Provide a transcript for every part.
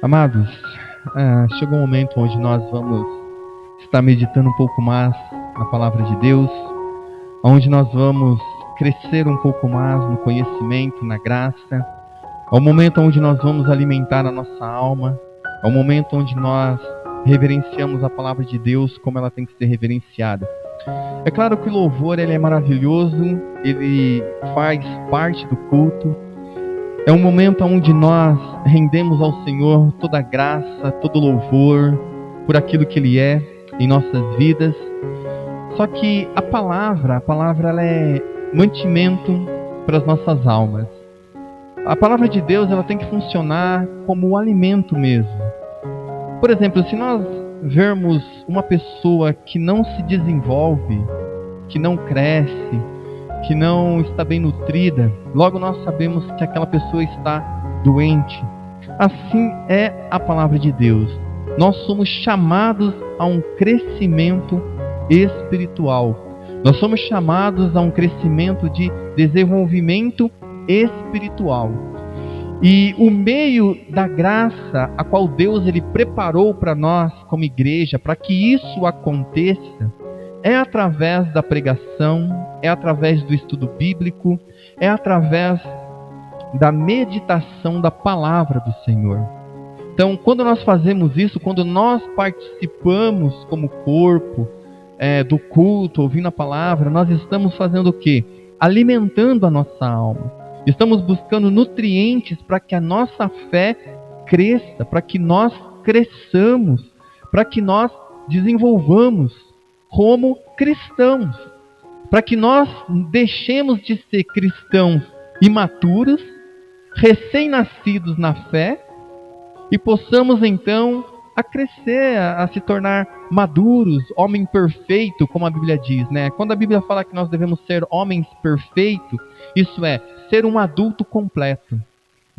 Amados, chegou um momento onde nós vamos estar meditando um pouco mais na Palavra de Deus, onde nós vamos crescer um pouco mais no conhecimento, na graça. É o momento onde nós vamos alimentar a nossa alma, é o momento onde nós reverenciamos a Palavra de Deus como ela tem que ser reverenciada. É claro que o louvor ele é maravilhoso, ele faz parte do culto. É um momento onde nós rendemos ao Senhor toda a graça, todo o louvor, por aquilo que Ele é em nossas vidas. Só que a palavra ela é mantimento para as nossas almas. A palavra de Deus ela tem que funcionar como um alimento mesmo. Por exemplo, se nós vermos uma pessoa que não se desenvolve, que não cresce, que não está bem nutrida, logo nós sabemos que aquela pessoa está doente. Assim é a palavra de Deus. Nós somos chamados a um crescimento espiritual. Nós somos chamados a um crescimento de desenvolvimento espiritual. E o meio da graça a qual Deus ele preparou para nós como igreja, para que isso aconteça, é através da pregação, é através do estudo bíblico, é através da meditação da palavra do Senhor. Então, quando nós fazemos isso, quando nós participamos como corpo do culto, ouvindo a palavra, nós estamos fazendo o quê? Alimentando a nossa alma. Estamos buscando nutrientes para que a nossa fé cresça, para que nós cresçamos, para que nós desenvolvamos como cristãos, para que nós deixemos de ser cristãos imaturos, recém-nascidos na fé, e possamos então a crescer, a se tornar maduros, homem perfeito, como a Bíblia diz, né? Quando a Bíblia fala que nós devemos ser homens perfeitos, isso é, ser um adulto completo,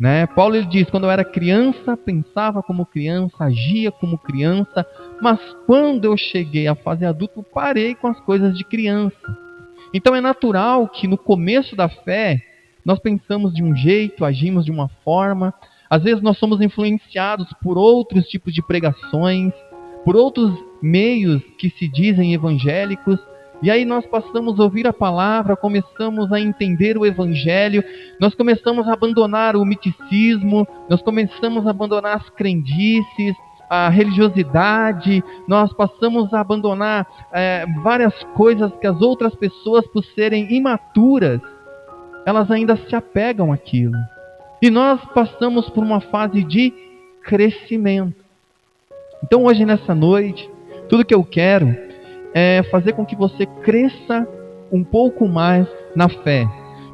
né? Paulo ele diz, quando eu era criança, pensava como criança, agia como criança, mas quando eu cheguei à fase adulta, parei com as coisas de criança. Então é natural que no começo da fé, nós pensamos de um jeito, agimos de uma forma, às vezes nós somos influenciados por outros tipos de pregações, por outros meios que se dizem evangélicos, e aí nós passamos a ouvir a palavra, começamos a entender o evangelho, nós começamos a abandonar o miticismo, nós começamos a abandonar as crendices, a religiosidade, nós passamos a abandonar várias coisas que as outras pessoas, por serem imaturas, elas ainda se apegam àquilo. E nós passamos por uma fase de crescimento. Então hoje nessa noite, tudo que eu quero é fazer com que você cresça um pouco mais na fé.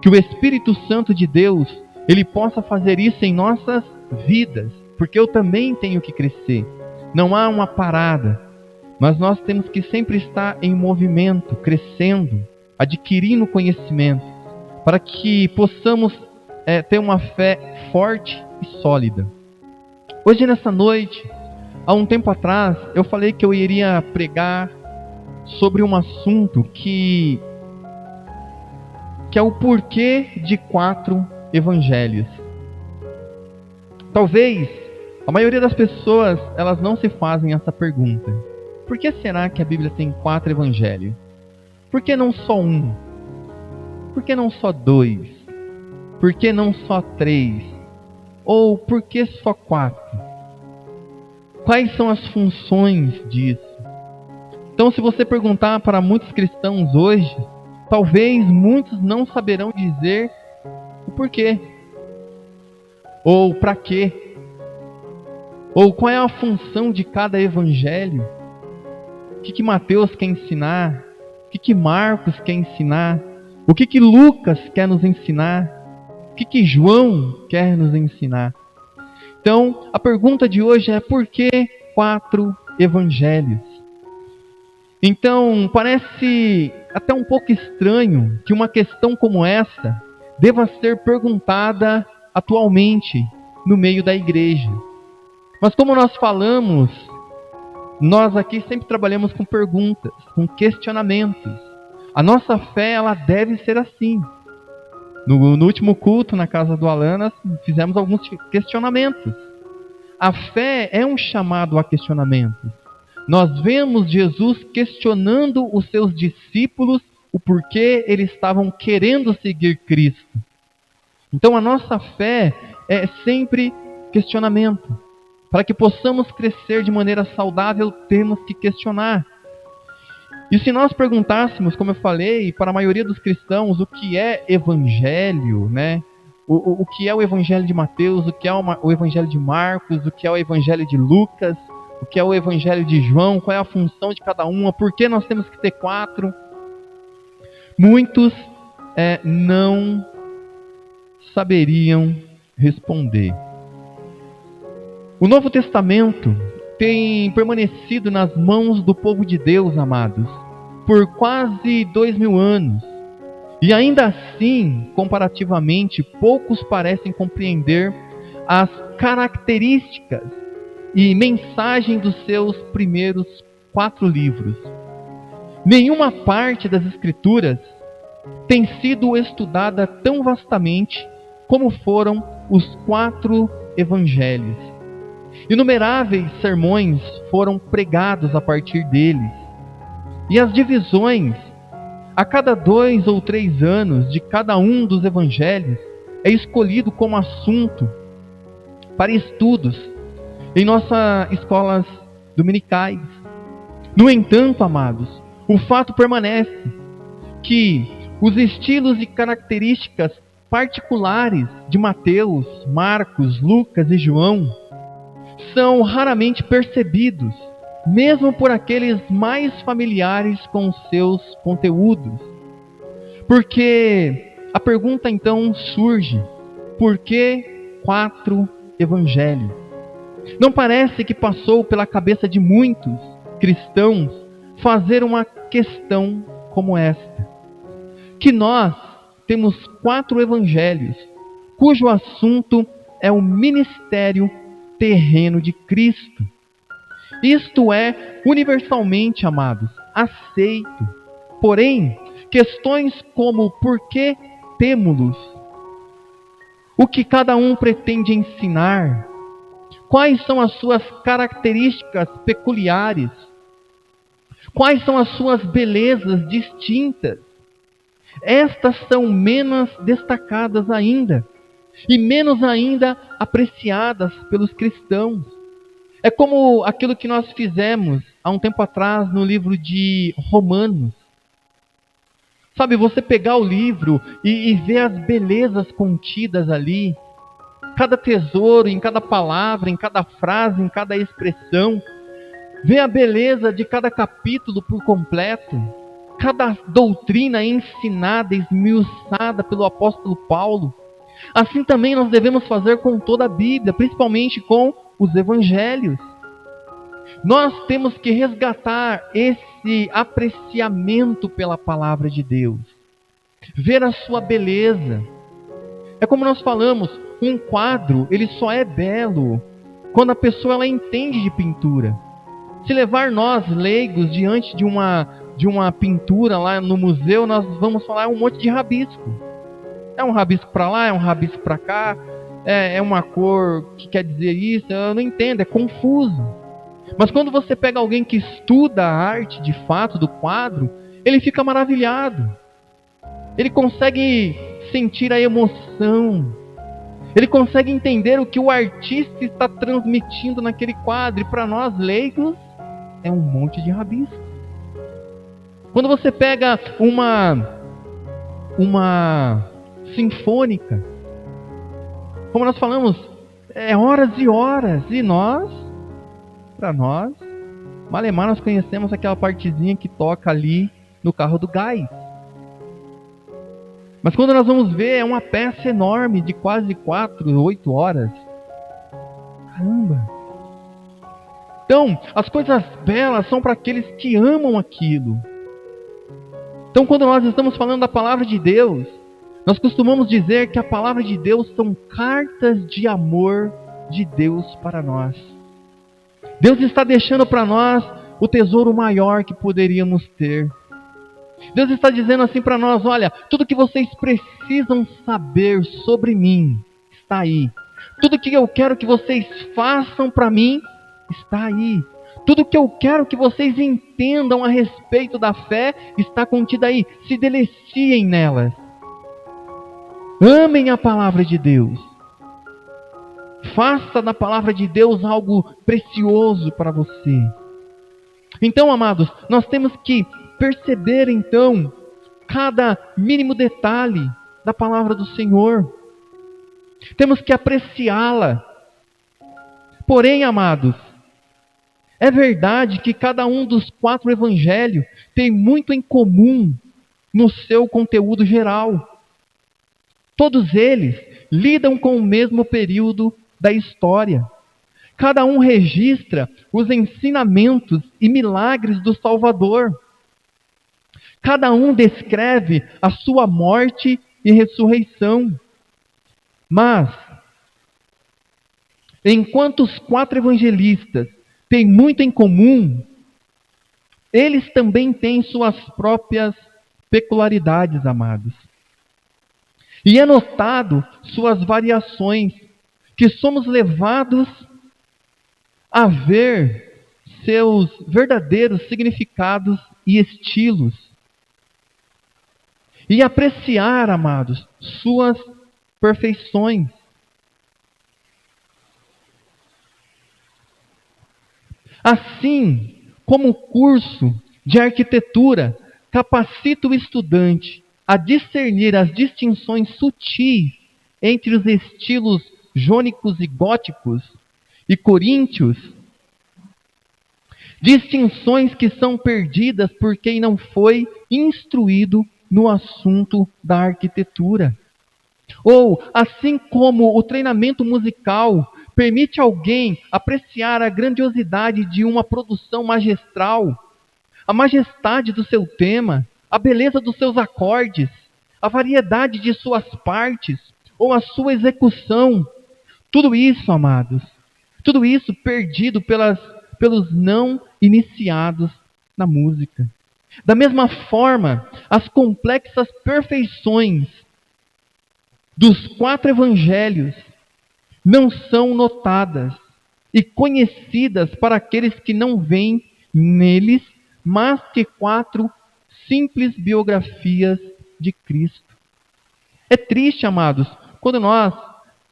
Que o Espírito Santo de Deus, ele possa fazer isso em nossas vidas. Porque eu também tenho que crescer. Não há uma parada. Mas nós temos que sempre estar em movimento, crescendo, adquirindo conhecimento. Para que possamos ter uma fé forte e sólida. Hoje nessa noite, há um tempo atrás, eu falei que eu iria pregar sobre um assunto que é o porquê de 4 evangelhos. Talvez a maioria das pessoas elas não se fazem essa pergunta. Por que será que a Bíblia tem 4 evangelhos? Por que não só 1? Por que não só 2? Por que não só 3? Ou por que só 4? Quais são as funções disso? Então, se você perguntar para muitos cristãos hoje, talvez muitos não saberão dizer o porquê. Ou para quê. Ou qual é a função de cada evangelho. O que Mateus quer ensinar? O que Marcos quer ensinar? O que Lucas quer nos ensinar? O que João quer nos ensinar? Então, a pergunta de hoje é: por que 4 evangelhos? Então, parece até um pouco estranho que uma questão como essa deva ser perguntada atualmente no meio da igreja. Mas como nós falamos, nós aqui sempre trabalhamos com perguntas, com questionamentos. A nossa fé, ela deve ser assim. No último culto, na casa do Alan, nós fizemos alguns questionamentos. a fé é um chamado a questionamento. Nós vemos Jesus questionando os seus discípulos o porquê eles estavam querendo seguir Cristo. Então a nossa fé é sempre questionamento. Para que possamos crescer de maneira saudável, temos que questionar. E se nós perguntássemos, como eu falei, para a maioria dos cristãos, o que é evangelho, né? O que é o evangelho de Mateus, o que é o evangelho de Marcos, o que é o evangelho de Lucas, o que é o evangelho de João, qual é a função de cada uma, por que nós temos que ter 4? Muitos não saberiam responder. O Novo Testamento tem permanecido nas mãos do povo de Deus, amados, por quase 2000 anos. E ainda assim, comparativamente, poucos parecem compreender as características e mensagem dos seus primeiros 4 livros. Nenhuma parte das Escrituras tem sido estudada tão vastamente como foram os 4 evangelhos. Inumeráveis sermões foram pregados a partir deles. E as divisões, a cada 2 ou 3 anos de cada um dos evangelhos, é escolhido como assunto para estudos em nossas escolas dominicais. No entanto, amados, o fato permanece que os estilos e características particulares de Mateus, Marcos, Lucas e João são raramente percebidos, mesmo por aqueles mais familiares com os seus conteúdos. Porque a pergunta então surge: por que 4 evangelhos? Não parece que passou pela cabeça de muitos cristãos fazer uma questão como esta? Que nós temos 4 evangelhos, cujo assunto é o ministério terreno de Cristo. Isto é universalmente, amados, aceito. Porém, questões como por que temo-los, o que cada um pretende ensinar, quais são as suas características peculiares, quais são as suas belezas distintas, estas são menos destacadas ainda, e menos ainda apreciadas pelos cristãos. É como aquilo que nós fizemos há um tempo atrás no livro de Romanos. Sabe, você pegar o livro e ver as belezas contidas ali, cada tesouro, em cada palavra, em cada frase, em cada expressão, ver a beleza de cada capítulo por completo, cada doutrina ensinada, esmiuçada pelo apóstolo Paulo. Assim também nós devemos fazer com toda a Bíblia, principalmente com os evangelhos. Nós temos que resgatar esse apreciamento pela palavra de Deus, ver a sua beleza. É como nós falamos, um quadro, ele só é belo quando a pessoa ela entende de pintura. Se levar nós, leigos, diante de uma pintura lá no museu, nós vamos falar um monte de rabisco. É um rabisco para lá, é um rabisco para cá, é uma cor que quer dizer isso, eu não entendo, é confuso. Mas quando você pega alguém que estuda a arte de fato do quadro, ele fica maravilhado. Ele consegue sentir a emoção. Ele consegue entender o que o artista está transmitindo naquele quadro. E para nós leigos, é um monte de rabisco. Quando você pega uma sinfônica, como nós falamos, é horas e horas. E para nós, malemar nós conhecemos aquela partezinha que toca ali no carro do gás. Mas quando nós vamos ver, é uma peça enorme de quase 8 horas. Caramba! Então, as coisas belas são para aqueles que amam aquilo. Então, quando nós estamos falando da palavra de Deus, nós costumamos dizer que a palavra de Deus são cartas de amor de Deus para nós. Deus está deixando para nós o tesouro maior que poderíamos ter. Deus está dizendo assim para nós: olha, tudo que vocês precisam saber sobre mim está aí. Tudo que eu quero que vocês façam para mim está aí. Tudo que eu quero que vocês entendam a respeito da fé está contido aí. Se deleciem nelas. Amem a palavra de Deus. Faça da palavra de Deus algo precioso para você. Então, amados, nós temos que perceber então cada mínimo detalhe da palavra do Senhor. Temos que apreciá-la. Porém, amados, é verdade que cada um dos 4 evangelhos tem muito em comum no seu conteúdo geral. Todos eles lidam com o mesmo período da história. Cada um registra os ensinamentos e milagres do Salvador. Cada um descreve a sua morte e ressurreição. Mas, enquanto os 4 evangelistas têm muito em comum, eles também têm suas próprias peculiaridades, amados. E é notado suas variações, que somos levados a ver seus verdadeiros significados e estilos. E apreciar, amados, suas perfeições. Assim como o curso de arquitetura capacita o estudante a discernir as distinções sutis entre os estilos jônicos e góticos e coríntios, distinções que são perdidas por quem não foi instruído no assunto da arquitetura. Ou, assim como o treinamento musical permite alguém apreciar a grandiosidade de uma produção magistral, a majestade do seu tema, a beleza dos seus acordes, a variedade de suas partes, ou a sua execução. Tudo isso, amados, tudo isso perdido pelos não iniciados na música. Da mesma forma, as complexas perfeições dos 4 evangelhos não são notadas e conhecidas para aqueles que não veem neles mais que 4 simples biografias de Cristo. É triste, amados, quando nós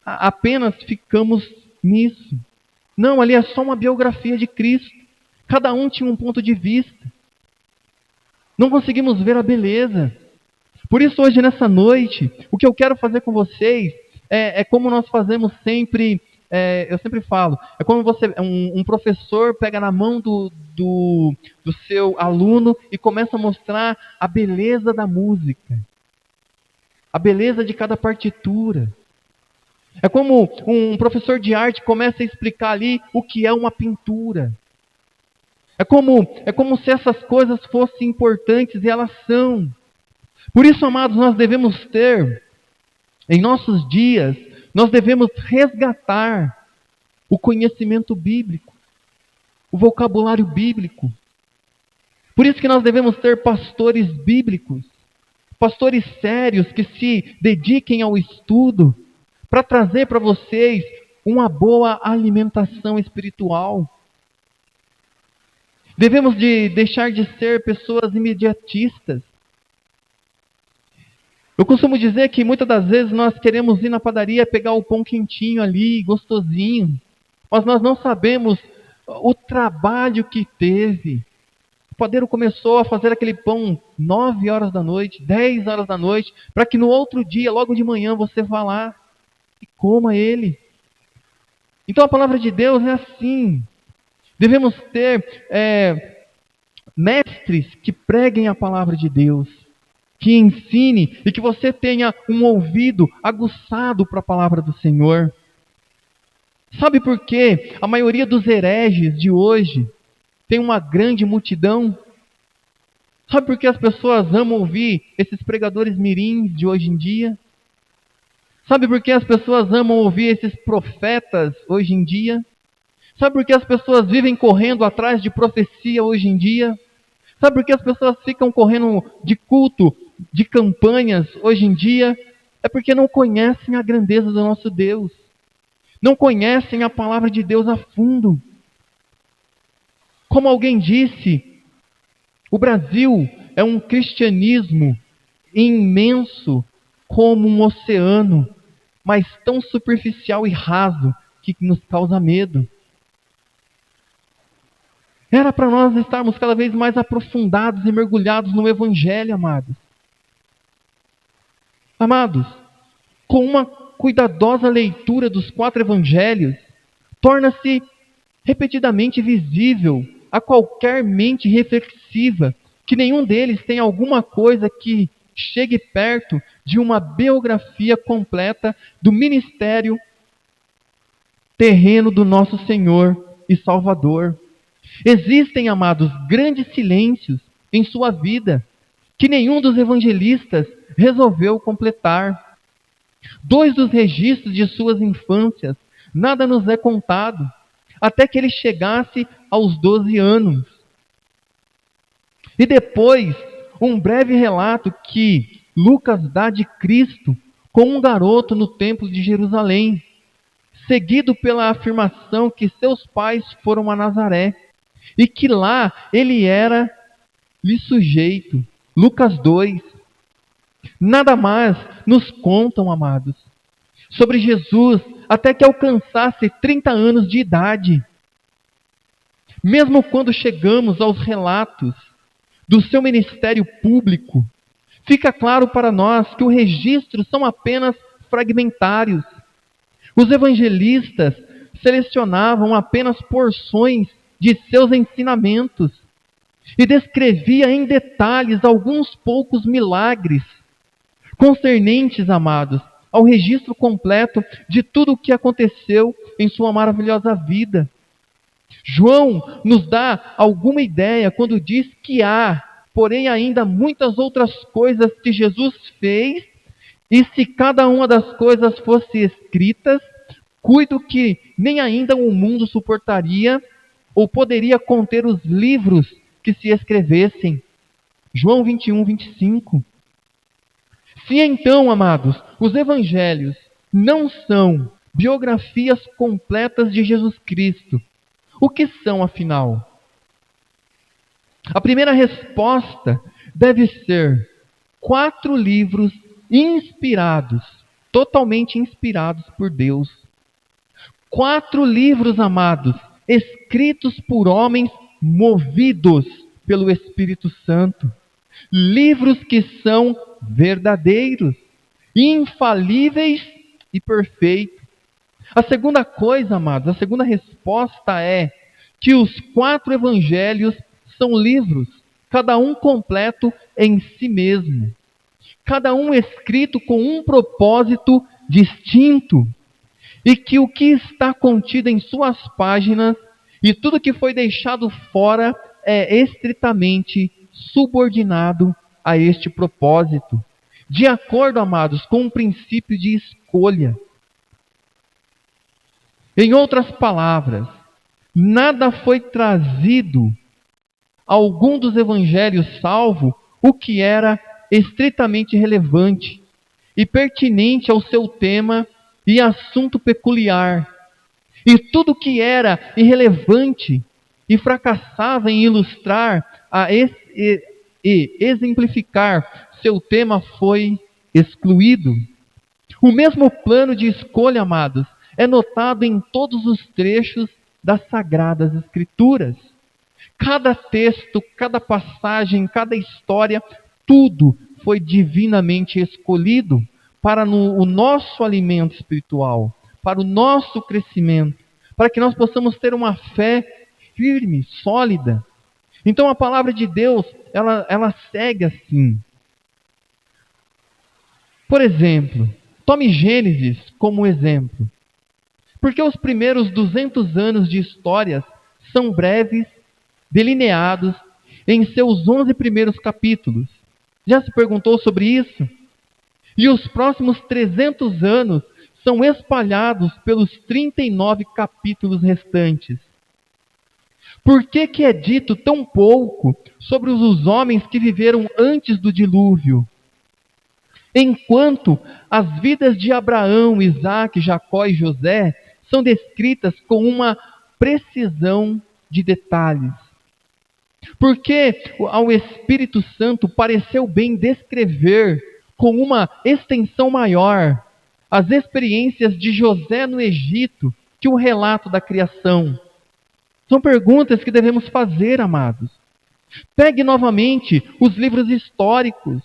apenas ficamos nisso. Não, ali é só uma biografia de Cristo. Cada um tinha um ponto de vista. Não conseguimos ver a beleza. Por isso, hoje, nessa noite, o que eu quero fazer com vocês é como nós fazemos sempre, eu sempre falo, é como um professor pega na mão do seu aluno e começa a mostrar a beleza da música, a beleza de cada partitura. É como um professor de arte começa a explicar ali o que é uma pintura. É como se essas coisas fossem importantes, e elas são. Por isso, amados, nós devemos ter, em nossos dias, nós devemos resgatar o conhecimento bíblico, o vocabulário bíblico. Por isso que nós devemos ter pastores bíblicos, pastores sérios que se dediquem ao estudo, para trazer para vocês uma boa alimentação espiritual. Devemos deixar de ser pessoas imediatistas. Eu costumo dizer que muitas das vezes nós queremos ir na padaria pegar o pão quentinho ali, gostosinho, mas nós não sabemos o trabalho que teve. O padeiro começou a fazer aquele pão 9 horas da noite, 10 horas da noite, para que no outro dia, logo de manhã, você vá lá e coma ele. Então a palavra de Deus é assim. Devemos ter mestres que preguem a palavra de Deus, que ensine e que você tenha um ouvido aguçado para a palavra do Senhor. Sabe por quê? A maioria dos hereges de hoje tem uma grande multidão. Sabe por que as pessoas amam ouvir esses pregadores mirins de hoje em dia? Sabe por que as pessoas amam ouvir esses profetas hoje em dia? Sabe por que as pessoas vivem correndo atrás de profecia hoje em dia? Sabe por que as pessoas ficam correndo de culto, de campanhas hoje em dia? É porque não conhecem a grandeza do nosso Deus. não conhecem a palavra de Deus a fundo. Como alguém disse, o Brasil é um cristianismo imenso como um oceano, mas tão superficial e raso que nos causa medo. Era para nós estarmos cada vez mais aprofundados e mergulhados no Evangelho, amados. Amados, com uma cuidadosa leitura dos 4 Evangelhos, torna-se repetidamente visível a qualquer mente reflexiva que nenhum deles tem alguma coisa que chegue perto de uma biografia completa do ministério terreno do nosso Senhor e Salvador. Existem, amados, grandes silêncios em sua vida que nenhum dos evangelistas resolveu completar. 2 dos registros de suas infâncias, nada nos é contado, até que ele chegasse aos 12 anos. E depois, um breve relato que Lucas dá de Cristo com um garoto no templo de Jerusalém, seguido pela afirmação que seus pais foram a Nazaré, e que lá ele era-lhe sujeito. Lucas 2. Nada mais nos contam, amados, sobre Jesus até que alcançasse 30 anos de idade. Mesmo quando chegamos aos relatos do seu ministério público, fica claro para nós que os registros são apenas fragmentários. Os evangelistas selecionavam apenas porções de seus ensinamentos e descrevia em detalhes alguns poucos milagres concernentes, amados, ao registro completo de tudo o que aconteceu em sua maravilhosa vida. João nos dá alguma ideia quando diz que há, porém, ainda muitas outras coisas que Jesus fez, e se cada uma das coisas fosse escritas, cuido que nem ainda o mundo suportaria ou poderia conter os livros que se escrevessem. João 21, 25. Se então, amados, os evangelhos não são biografias completas de Jesus Cristo, o que são, afinal? A primeira resposta deve ser 4 livros inspirados, totalmente inspirados por Deus. 4 livros, amados, escritos por homens movidos pelo Espírito Santo. Livros que são verdadeiros, infalíveis e perfeitos. A segunda coisa, amados, a segunda resposta é que os 4 evangelhos são livros, cada um completo em si mesmo. Cada um escrito com um propósito distinto. E que o que está contido em suas páginas e tudo que foi deixado fora é estritamente subordinado a este propósito. De acordo, amados, com um princípio de escolha. Em outras palavras, nada foi trazido a algum dos evangelhos salvo o que era estritamente relevante e pertinente ao seu tema e assunto peculiar. E tudo que era irrelevante e fracassava em ilustrar e exemplificar seu tema foi excluído. O mesmo plano de escolha, amados, é notado em todos os trechos das Sagradas Escrituras. Cada texto, cada passagem, cada história, tudo foi divinamente escolhido para o nosso alimento espiritual, para o nosso crescimento, para que nós possamos ter uma fé firme, sólida. Então a palavra de Deus, ela segue assim. Por exemplo, tome Gênesis como exemplo. Porque os primeiros 200 anos de histórias são breves, delineados em seus 11 primeiros capítulos. Já se perguntou sobre isso? E os próximos 300 anos são espalhados pelos 39 capítulos restantes. Por que é dito tão pouco sobre os homens que viveram antes do dilúvio? Enquanto as vidas de Abraão, Isaque, Jacó e José são descritas com uma precisão de detalhes. Porque ao Espírito Santo pareceu bem descrever com uma extensão maior as experiências de José no Egito que o relato da criação. São perguntas que devemos fazer, amados. Pegue novamente os livros históricos.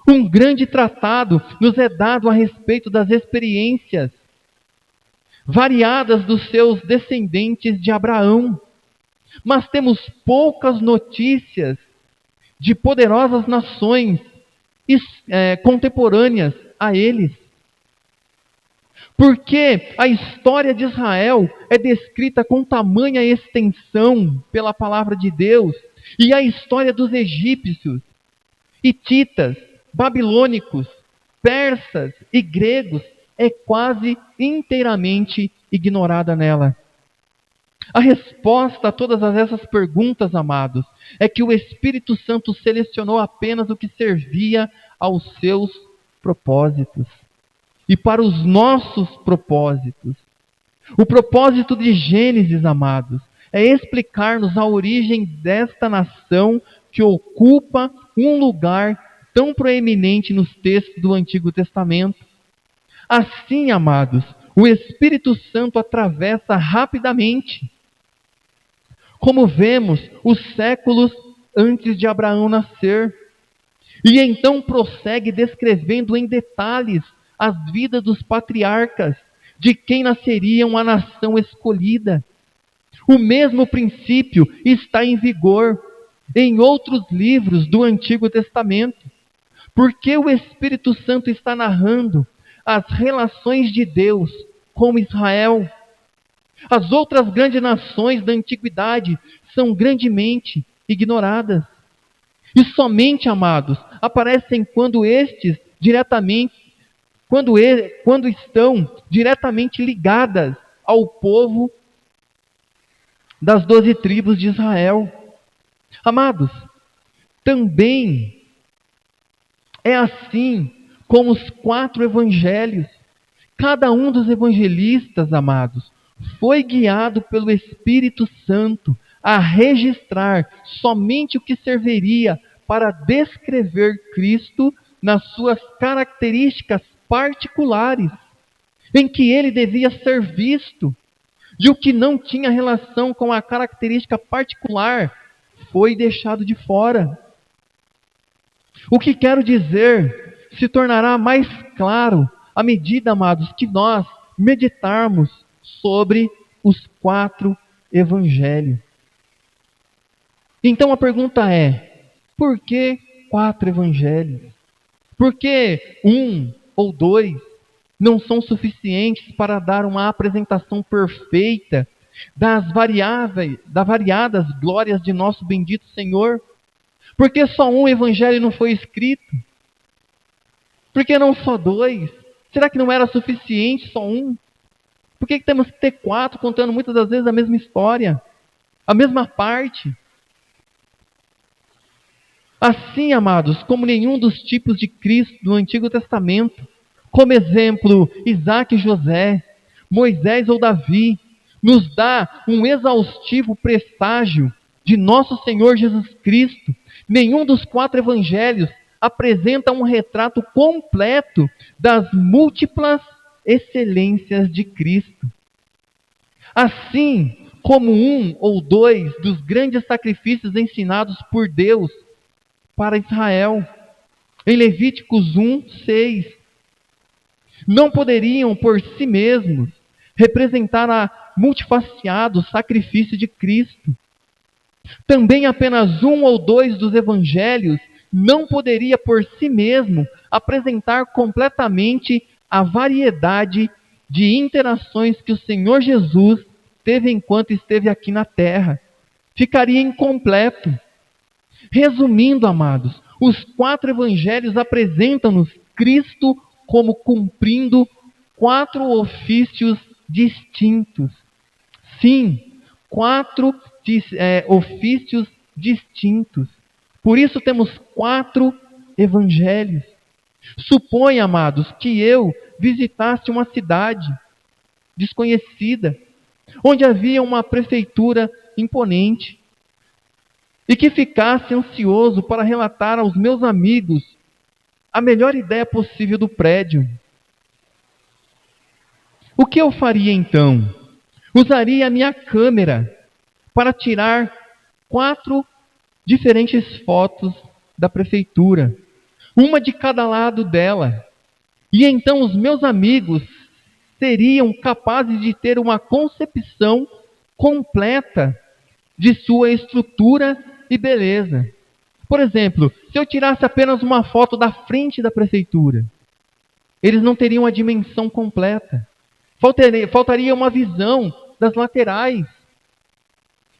Um grande tratado nos é dado a respeito das experiências variadas dos seus descendentes de Abraão. Mas temos poucas notícias de poderosas nações contemporâneas a eles. Porque a história de Israel é descrita com tamanha extensão pela palavra de Deus, e a história dos egípcios, hititas, babilônicos, persas e gregos é quase inteiramente ignorada nela. A resposta a todas essas perguntas, amados, é que o Espírito Santo selecionou apenas o que servia aos seus propósitos e para os nossos propósitos. O propósito de Gênesis, amados, é explicar-nos a origem desta nação que ocupa um lugar tão proeminente nos textos do Antigo Testamento. Assim, amados, o Espírito Santo atravessa rapidamente, como vemos, os séculos antes de Abraão nascer. E então prossegue descrevendo em detalhes as vidas dos patriarcas, de quem nasceriam a nação escolhida. O mesmo princípio está em vigor em outros livros do Antigo Testamento, porque o Espírito Santo está narrando as relações de Deus com Israel. As outras grandes nações da antiguidade são grandemente ignoradas. E somente, amados, aparecem quando estão diretamente ligadas ao povo das 12 tribos de Israel. Amados, também é assim como os 4 evangelhos. Cada um dos evangelistas, amados, foi guiado pelo Espírito Santo a registrar somente o que serviria para descrever Cristo nas suas características particulares, em que ele devia ser visto, e o que não tinha relação com a característica particular foi deixado de fora. O que quero dizer se tornará mais claro à medida, amados, que nós meditarmos sobre os 4 evangelhos. Então a pergunta é: por que 4 evangelhos? Por que 1 ou 2 não são suficientes para dar uma apresentação perfeita das variadas glórias de nosso bendito Senhor? Por que só 1 evangelho não foi escrito? Por que não só 2? Será que não era suficiente só 1? Por que temos que ter 4 contando muitas das vezes a mesma história? A mesma parte? Assim, amados, como nenhum dos tipos de Cristo do Antigo Testamento, como exemplo, Isaac e José, Moisés ou Davi, nos dá um exaustivo presságio de nosso Senhor Jesus Cristo, nenhum dos 4 evangelhos apresenta um retrato completo das múltiplas excelências de Cristo. Assim como 1 ou 2 dos grandes sacrifícios ensinados por Deus para Israel, em Levíticos 1:6, não poderiam por si mesmos representar a multifaciado sacrifício de Cristo. Também apenas 1 ou 2 dos evangelhos não poderia por si mesmo apresentar completamente a variedade de interações que o Senhor Jesus teve enquanto esteve aqui na terra. Ficaria incompleto. Resumindo, amados, os 4 evangelhos apresentam-nos Cristo como cumprindo 4 ofícios distintos. Sim, 4 ofícios distintos. Por isso temos 4 evangelhos. Suponha, amados, que eu visitasse uma cidade desconhecida, onde havia uma prefeitura imponente, e que ficasse ansioso para relatar aos meus amigos a melhor ideia possível do prédio. O que eu faria então? Usaria a minha câmera para tirar 4 diferentes fotos da prefeitura, uma de cada lado dela. E então os meus amigos seriam capazes de ter uma concepção completa de sua estrutura e beleza. Por exemplo, se eu tirasse apenas uma foto da frente da prefeitura, eles não teriam a dimensão completa. Faltaria uma visão das laterais.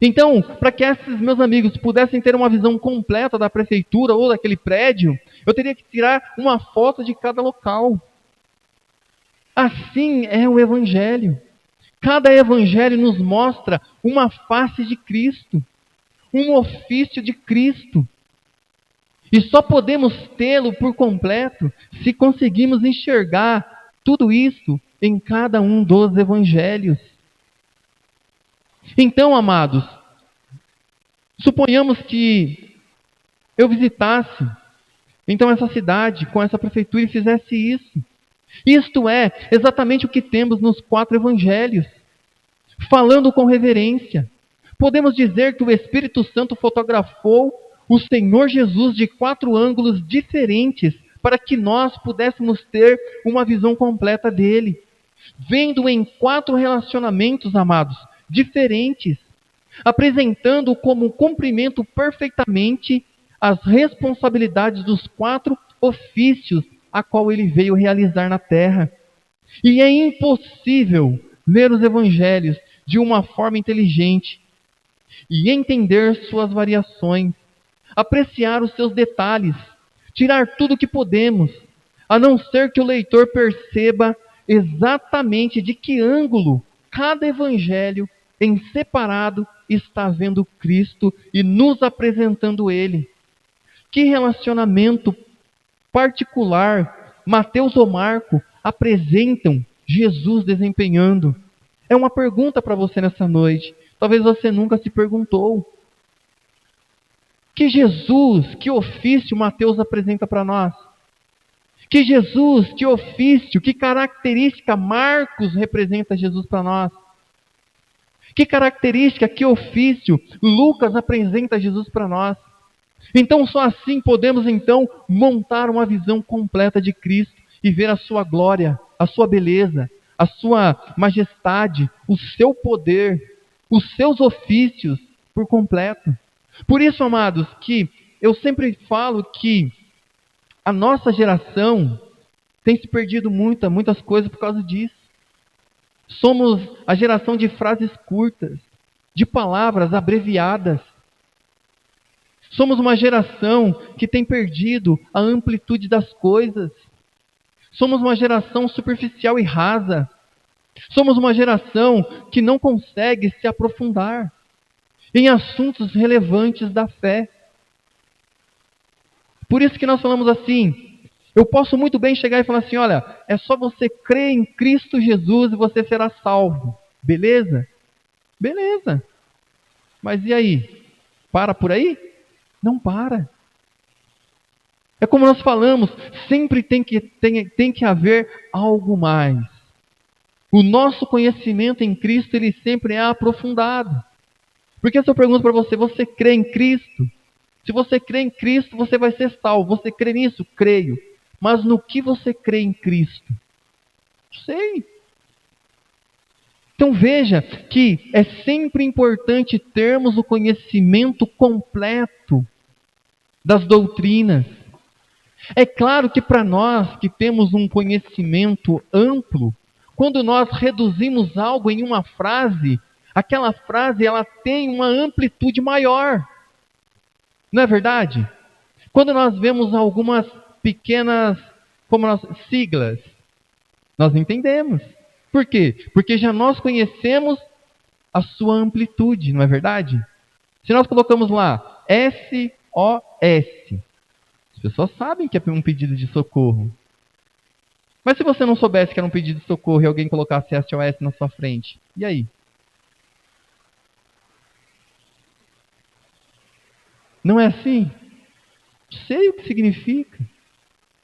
Então, para que esses meus amigos pudessem ter uma visão completa da prefeitura ou daquele prédio, eu teria que tirar uma foto de cada local. Assim é o Evangelho. Cada Evangelho nos mostra uma face de Cristo, um ofício de Cristo. E só podemos tê-lo por completo se conseguimos enxergar tudo isso em cada um dos Evangelhos. Então, amados, suponhamos que eu visitasse então essa cidade com essa prefeitura e fizesse isso. Isto é exatamente o que temos nos 4 evangelhos. Falando com reverência, podemos dizer que o Espírito Santo fotografou o Senhor Jesus de 4 ângulos diferentes para que nós pudéssemos ter uma visão completa dele. Vendo em 4 relacionamentos, amados, diferentes, apresentando como cumprimento perfeitamente as responsabilidades dos 4 ofícios a qual ele veio realizar na terra. E é impossível ler os evangelhos de uma forma inteligente e entender suas variações, apreciar os seus detalhes, tirar tudo o que podemos, a não ser que o leitor perceba exatamente de que ângulo cada evangelho em separado está vendo Cristo e nos apresentando Ele. Que relacionamento particular Mateus ou Marco apresentam Jesus desempenhando? É uma pergunta para você nessa noite. Talvez você nunca se perguntou. Que Jesus, que ofício Mateus apresenta para nós? Que Jesus, que ofício, que característica Marcos representa Jesus para nós? Que característica, que ofício Lucas apresenta Jesus para nós? Então só assim podemos então montar uma visão completa de Cristo e ver a sua glória, a sua beleza, a sua majestade, o seu poder, os seus ofícios por completo. Por isso, amados, que eu sempre falo que a nossa geração tem se perdido muitas coisas por causa disso. Somos a geração de frases curtas, de palavras abreviadas. Somos uma geração que tem perdido a amplitude das coisas. Somos uma geração superficial e rasa. Somos uma geração que não consegue se aprofundar em assuntos relevantes da fé. Por isso que nós falamos assim, eu posso muito bem chegar e falar assim, olha, é só você crer em Cristo Jesus e você será salvo. Beleza? Beleza. Mas e aí? Para por aí? Não para. É como nós falamos, sempre tem que haver algo mais. O nosso conhecimento em Cristo, ele sempre é aprofundado. Porque se eu pergunto para você, você crê em Cristo? Se você crê em Cristo, você vai ser salvo. Você crê nisso? Creio. Mas no que você crê em Cristo? Não sei. Então veja que é sempre importante termos o conhecimento completo das doutrinas. É claro que para nós que temos um conhecimento amplo, quando nós reduzimos algo em uma frase, aquela frase ela tem uma amplitude maior. Não é verdade? Quando nós vemos algumas pequenas siglas, nós entendemos. Por quê? Porque já nós conhecemos a sua amplitude, não é verdade? Se nós colocamos lá SOS, as pessoas sabem que é um pedido de socorro. Mas se você não soubesse que era um pedido de socorro e alguém colocasse SOS na sua frente, e aí? Não é assim? Sei o que significa.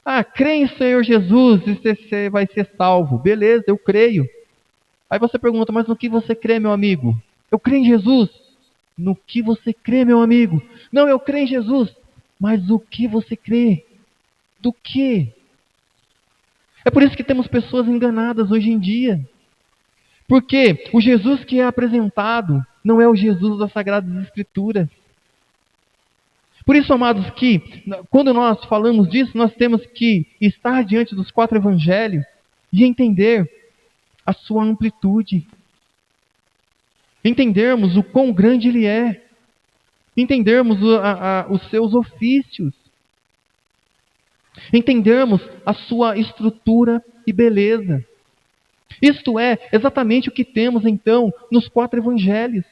Ah, crê em Senhor Jesus e você vai ser salvo. Beleza, eu creio. Aí você pergunta, mas no que você crê, meu amigo? Eu creio em Jesus. No que você crê, meu amigo? Não, eu creio em Jesus. Mas o que você crê? Do que? É por isso que temos pessoas enganadas hoje em dia. Porque o Jesus que é apresentado não é o Jesus das Sagradas Escrituras. Por isso, amados, que quando nós falamos disso, nós temos que estar diante dos 4 evangelhos e entender a sua amplitude. Entendermos o quão grande ele é. Entendermos os seus ofícios. Entendermos a sua estrutura e beleza. Isto é exatamente o que temos então nos 4 evangelhos.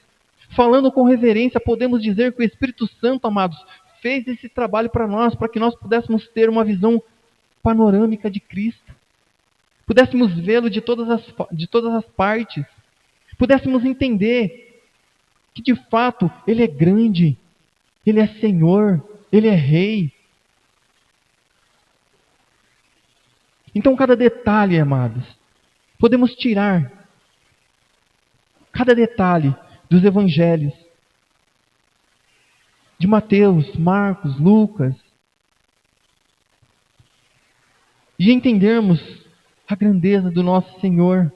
Falando com reverência, podemos dizer que o Espírito Santo, amados, fez esse trabalho para nós, para que nós pudéssemos ter uma visão panorâmica de Cristo. Pudéssemos vê-lo de todas as partes. Pudéssemos entender que de fato Ele é grande, Ele é Senhor, Ele é Rei. Então cada detalhe, amados, podemos tirar cada detalhe dos evangelhos, de Mateus, Marcos, Lucas, e entendermos a grandeza do nosso Senhor.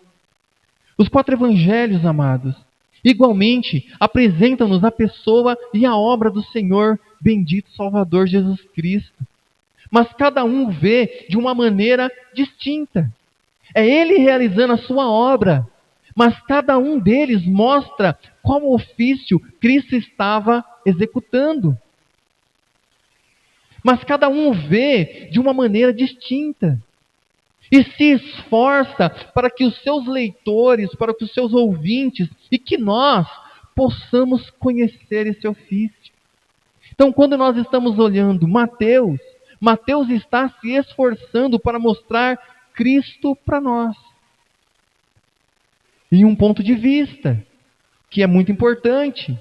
Os 4 evangelhos, amados, igualmente apresentam-nos a pessoa e a obra do Senhor, bendito Salvador Jesus Cristo. Mas cada um vê de uma maneira distinta. É Ele realizando a sua obra, mas cada um deles mostra qual ofício Cristo estava executando. Mas cada um vê de uma maneira distinta. E se esforça para que os seus leitores, para que os seus ouvintes, e que nós possamos conhecer esse ofício. Então, quando nós estamos olhando Mateus, Mateus está se esforçando para mostrar Cristo para nós. Em um ponto de vista, que é muito importante.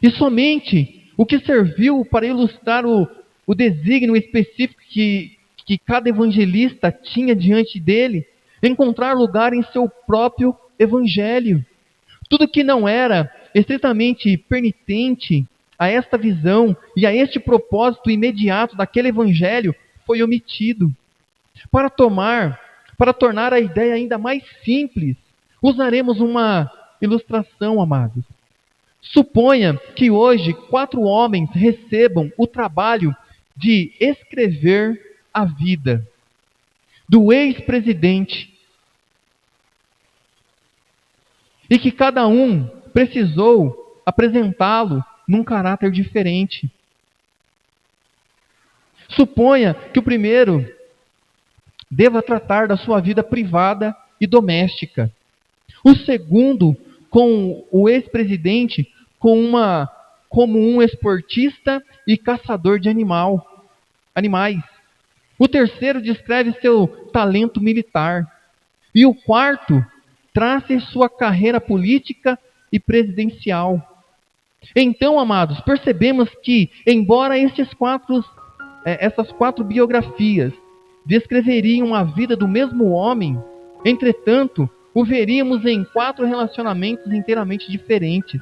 E somente o que serviu para ilustrar o desígnio específico que cada evangelista tinha diante dele, encontrar lugar em seu próprio evangelho. Tudo que não era estritamente pertinente a esta visão e a este propósito imediato daquele evangelho foi omitido. Para tornar a ideia ainda mais simples, usaremos uma ilustração, amados. Suponha que hoje 4 homens recebam o trabalho de escrever a vida do ex-presidente e que cada um precisou apresentá-lo num caráter diferente. Suponha que o primeiro deva tratar da sua vida privada e doméstica. O segundo, com o ex-presidente, como um esportista e caçador de animais. O terceiro descreve seu talento militar. E o quarto traça sua carreira política e presidencial. Então, amados, percebemos que, embora essas 4 biografias descreveriam a vida do mesmo homem, entretanto, o veríamos em 4 relacionamentos inteiramente diferentes.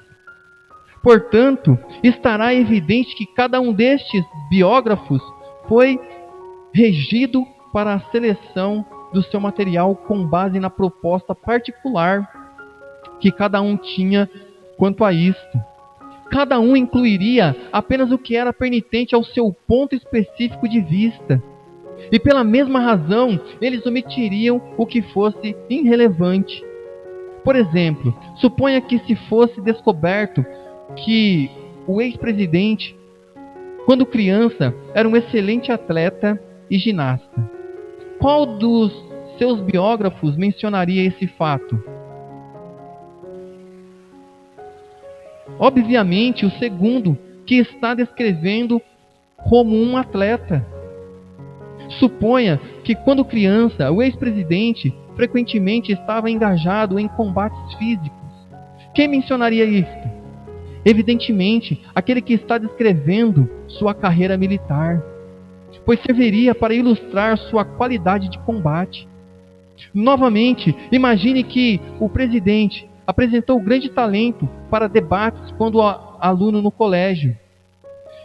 Portanto, estará evidente que cada um destes biógrafos foi regido para a seleção do seu material com base na proposta particular que cada um tinha quanto a isto. Cada um incluiria apenas o que era pertinente ao seu ponto específico de vista. E pela mesma razão, eles omitiriam o que fosse irrelevante. Por exemplo, suponha que se fosse descoberto que o ex-presidente, quando criança, era um excelente atleta e ginasta. Qual dos seus biógrafos mencionaria esse fato? Obviamente, o segundo, que está descrevendo como um atleta. Suponha que, quando criança, o ex-presidente frequentemente estava engajado em combates físicos. Quem mencionaria isto? Evidentemente, aquele que está descrevendo sua carreira militar, pois serviria para ilustrar sua qualidade de combate. Novamente, imagine que o presidente apresentou grande talento para debates quando aluno no colégio.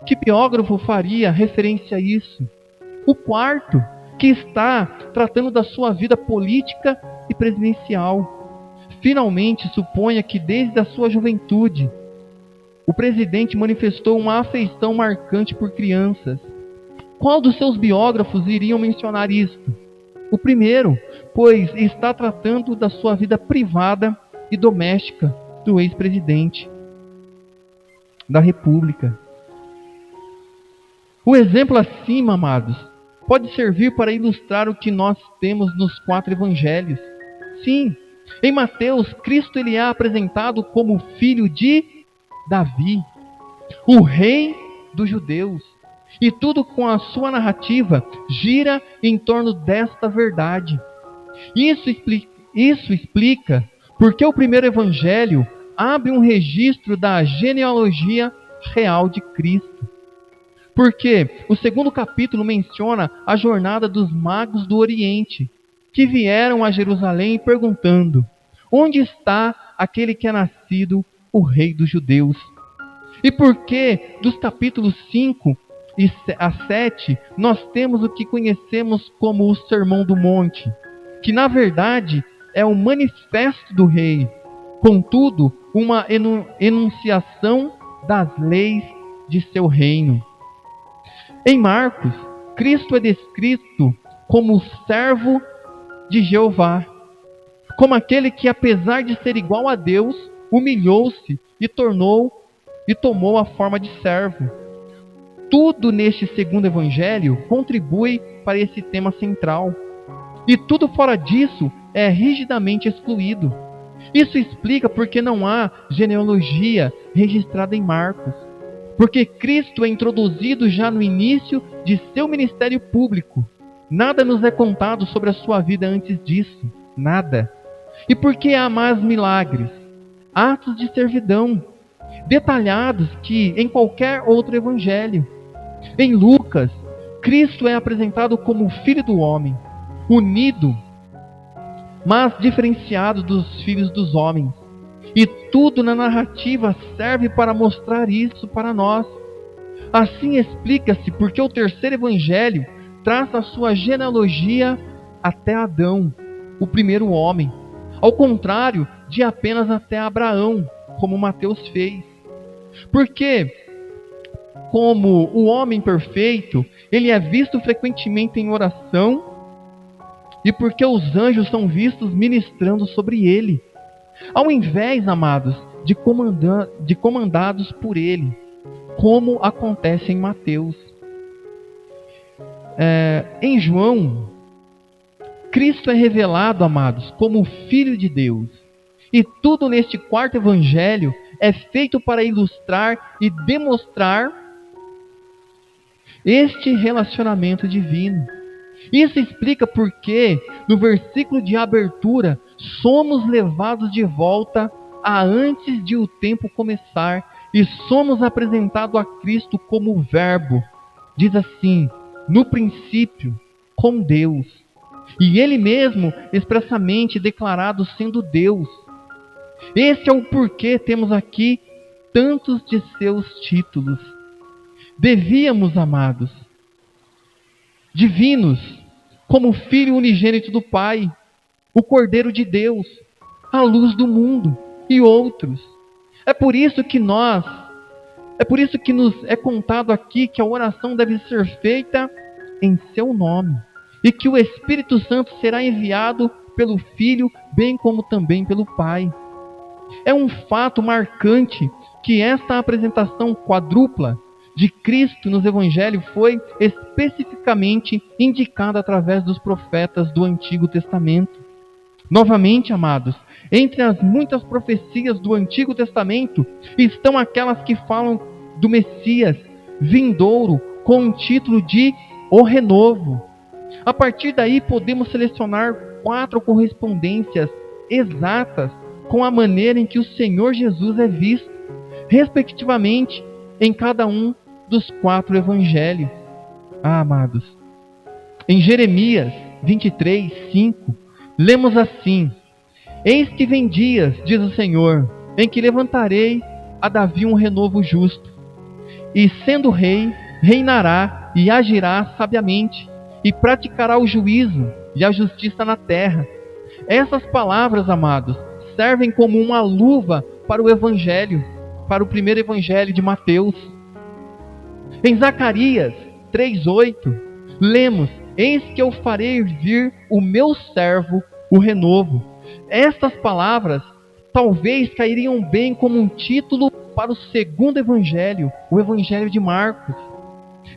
Que biógrafo faria referência a isso? O quarto, que está tratando da sua vida política e presidencial. Finalmente, suponha que desde a sua juventude, o presidente manifestou uma afeição marcante por crianças. Qual dos seus biógrafos iriam mencionar isto? O primeiro, pois está tratando da sua vida privada e doméstica do ex-presidente da República. O exemplo acima, amados, pode servir para ilustrar o que nós temos nos 4 evangelhos. Sim, em Mateus, Cristo ele é apresentado como filho de Davi, o rei dos judeus. E tudo com a sua narrativa gira em torno desta verdade. Isso explica porque o primeiro evangelho abre um registro da genealogia real de Cristo. Porque o segundo capítulo menciona a jornada dos magos do Oriente, que vieram a Jerusalém perguntando: onde está aquele que é nascido o rei dos judeus? E porque dos capítulos 5 a 7 nós temos o que conhecemos como o Sermão do Monte, que na verdade é o manifesto do rei, contudo uma enunciação das leis de seu reino. Em Marcos, Cristo é descrito como o servo de Jeová, como aquele que, apesar de ser igual a Deus, humilhou-se e tomou a forma de servo. Tudo neste segundo evangelho contribui para esse tema central. E tudo fora disso é rigidamente excluído. Isso explica porque não há genealogia registrada em Marcos. Porque Cristo é introduzido já no início de seu ministério público. Nada nos é contado sobre a sua vida antes disso. Nada. E porque há mais milagres, atos de servidão, detalhados que em qualquer outro evangelho. Em Lucas, Cristo é apresentado como o Filho do Homem, unido, mas diferenciado dos filhos dos homens. E tudo na narrativa serve para mostrar isso para nós. Assim explica-se porque o terceiro evangelho traz a sua genealogia até Adão, o primeiro homem, ao contrário de apenas até Abraão, como Mateus fez. Porque, como o homem perfeito, ele é visto frequentemente em oração, e porque os anjos são vistos ministrando sobre ele, ao invés, amados, de comandados por ele, como acontece em Mateus. Em João, Cristo é revelado, amados, como o Filho de Deus. E tudo neste quarto evangelho é feito para ilustrar e demonstrar este relacionamento divino. Isso explica porque, no versículo de abertura, somos levados de volta a antes de o tempo começar e somos apresentados a Cristo como o Verbo. Diz assim: no princípio, com Deus. E Ele mesmo expressamente declarado sendo Deus. Esse é o porquê temos aqui tantos de seus títulos. Devíamos, amados, divinos, como o Filho unigênito do Pai, o Cordeiro de Deus, a luz do mundo e outros. É por isso que nos é contado aqui que a oração deve ser feita em seu nome e que o Espírito Santo será enviado pelo Filho, bem como também pelo Pai. É um fato marcante que esta apresentação quádrupla de Cristo nos Evangelhos foi especificamente indicada através dos profetas do Antigo Testamento. Novamente, amados, entre as muitas profecias do Antigo Testamento estão aquelas que falam do Messias vindouro com o título de O Renovo. A partir daí podemos selecionar 4 correspondências exatas com a maneira em que o Senhor Jesus é visto, respectivamente, em cada um dos 4 evangelhos. Amados, em Jeremias 23:5, lemos assim: Eis que vem dias, diz o Senhor, em que levantarei a Davi um renovo justo, e sendo rei, reinará e agirá sabiamente, e praticará o juízo e a justiça na terra. Essas palavras, amados, servem como uma luva para o evangelho, para o primeiro evangelho de Mateus. Em Zacarias 3:8, lemos: Eis que eu farei vir o meu servo, o renovo. Estas palavras talvez cairiam bem como um título para o segundo evangelho, o evangelho de Marcos.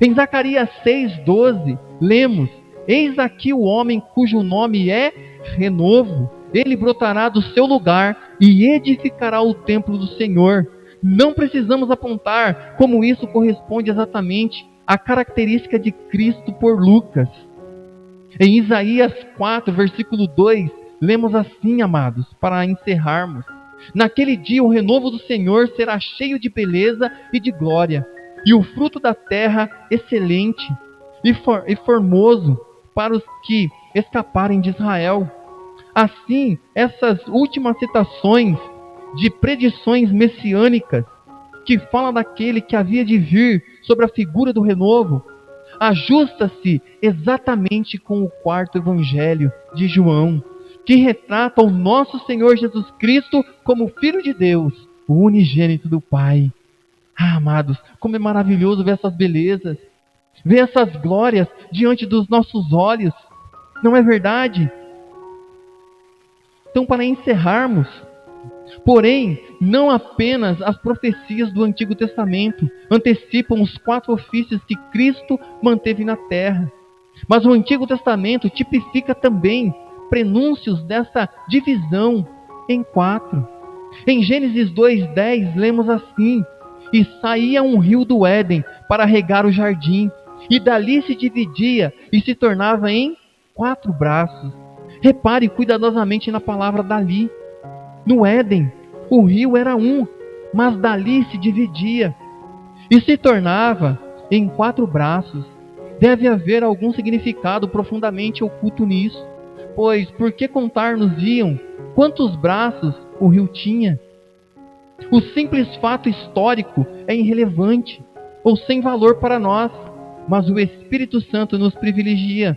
Em Zacarias 6:12, lemos: Eis aqui o homem cujo nome é Renovo. Ele brotará do seu lugar e edificará o templo do Senhor. Não precisamos apontar como isso corresponde exatamente à característica de Cristo por Lucas. Em Isaías 4, versículo 2, lemos assim, amados, para encerrarmos: Naquele dia o renovo do Senhor será cheio de beleza e de glória, e o fruto da terra excelente e formoso para os que escaparem de Israel. Assim, essas últimas citações de predições messiânicas, que falam daquele que havia de vir sobre a figura do renovo, ajusta-se exatamente com o 4º evangelho de João, que retrata o nosso Senhor Jesus Cristo como Filho de Deus, o unigênito do Pai. Amados, como é maravilhoso ver essas belezas, ver essas glórias diante dos nossos olhos, não é verdade? Então, para encerrarmos, porém, não apenas as profecias do Antigo Testamento antecipam os 4 ofícios que Cristo manteve na terra, mas o Antigo Testamento tipifica também prenúncios dessa divisão em 4. Em Gênesis 2:10, lemos assim: E saía um rio do Éden para regar o jardim, e dali se dividia e se tornava em 4 braços. Repare cuidadosamente na palavra dali. No Éden, o rio era um, mas dali se dividia e se tornava em 4 braços. Deve haver algum significado profundamente oculto nisso, pois por que contar-nos-iam quantos braços o rio tinha? O simples fato histórico é irrelevante ou sem valor para nós, mas o Espírito Santo nos privilegia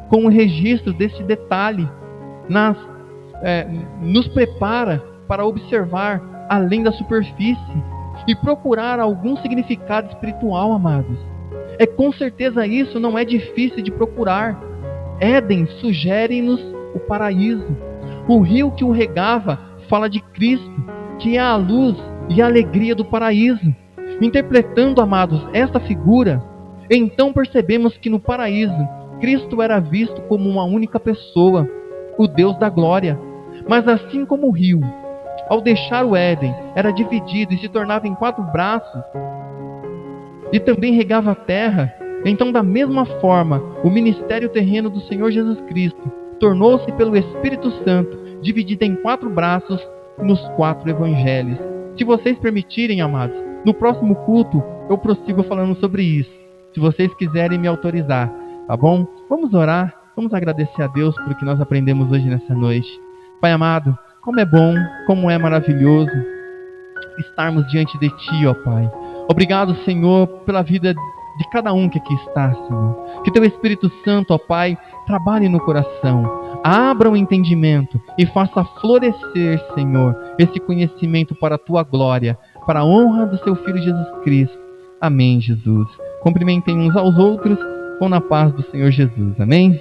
com o registro desse detalhe, nos prepara para observar além da superfície e procurar algum significado espiritual, amados. Com certeza isso não é difícil de procurar. Éden sugere-nos o paraíso. O rio que o regava fala de Cristo, que é a luz e a alegria do paraíso. Interpretando, amados, esta figura, então percebemos que no paraíso Cristo era visto como uma única pessoa, o Deus da glória. Mas assim como o rio, ao deixar o Éden, era dividido e se tornava em 4 braços, e também regava a terra, então da mesma forma, o ministério terreno do Senhor Jesus Cristo tornou-se pelo Espírito Santo dividido em 4 braços nos 4 evangelhos. Se vocês permitirem, amados, no próximo culto eu prossigo falando sobre isso, se vocês quiserem me autorizar. Tá bom? Vamos orar, vamos agradecer a Deus por que nós aprendemos hoje nessa noite. Pai amado, como é bom, como é maravilhoso estarmos diante de Ti, ó Pai. Obrigado, Senhor, pela vida de cada um que aqui está, Senhor. Que Teu Espírito Santo, ó Pai, trabalhe no coração, abra o entendimento e faça florescer, Senhor, esse conhecimento para a Tua glória, para a honra do Seu Filho Jesus Cristo. Amém, Jesus. Cumprimentem uns aos outros com na paz do Senhor Jesus. Amém?